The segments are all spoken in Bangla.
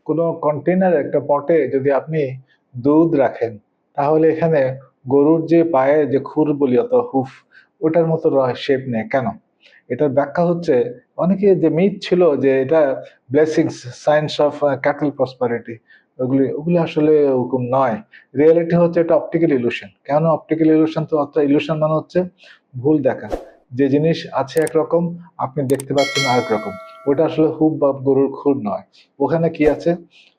কোনো কন্টেনার একটা পটে যদি আপনি দুধ রাখেন, তাহলে এখানে গরুর যে পায়ে যে খুর বলি অথবা হুফ, ওটার মতো শেপ নেয় কেন? এটার ব্যাখ্যা হচ্ছে, অনেকে যে মিথ ছিল যে এটা blessings, science of cattle prosperity, ওগুলি ওগুলি আসলে ওরকম নয়। রিয়েলিটি হচ্ছে এটা অপটিক্যাল ইলুশন। কেন অপটিক্যাল ইলুশন? তো অর্থাৎ ইলুশন মানে হচ্ছে ভুল দেখা। যে জিনিস আছে একরকম, আপনি দেখতে পাচ্ছেন আরেক রকম। ওটা আসলে হুব বা গরুর খুর নয়। ওখানে কি আছে?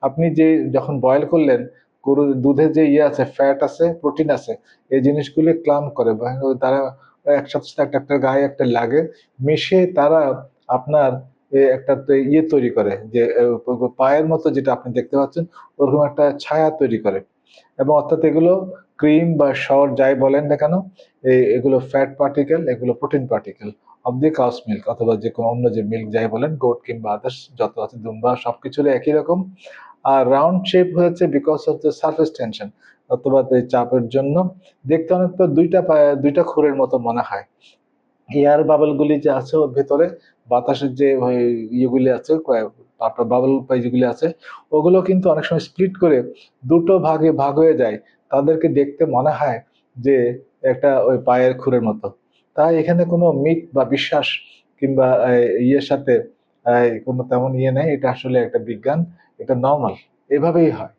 আপনি যে যখন বয়েল করলেন, গরুর দুধের যে ইয়ে আছে, ফ্যাট আছে, প্রোটিন আছে, এই জিনিসগুলি ক্লাম করে বা তারা একসাথে সাথে একটা একটা গায়ে একটা লাগে, মিশে তারা আপনার একটা ইয়ে তৈরি করে, যে পায়ের মতো যেটা আপনি দেখতে পাচ্ছেন, ওরকম একটা ছায়া তৈরি করে। এবং অর্থাৎ এগুলো ক্রিম বা সর যাই বলেন না কেন, এগুলো ফ্যাট পার্টিকেল, এগুলো protein particle of the cows milk, অথবা যে কোনো অন্য যে মিল্ক যাই বলেন, গোট কিংবা আদার্স যত আছে, দুম্বা, সবকিছুর একই রকম। আর রাউন্ড শেপ হয়েছে because of the surface tension, অথবা এই চাপের জন্য দেখতে অনেকটা দুইটা খুরের মতো মনে হয়। এয়ার বাবল গুলি যে আছে ওর ভেতরে, বাতাসের যে ওই ইয়েগুলি আছে, আপনার বাবল যেগুলি আছে, ওগুলো কিন্তু অনেক সময় স্প্লিট করে দুটো ভাগে ভাগ হয়ে যায়। তাদেরকে দেখতে মনে হয় যে একটা ওই পায়ের খুরের মতো। তাই এখানে কোনো মিথ বা বিশ্বাস কিংবা ইয়ের সাথে কোনো তেমন ইয়ে নেই। এটা আসলে একটা বিজ্ঞান, এটা নর্মাল, এভাবেই হয়।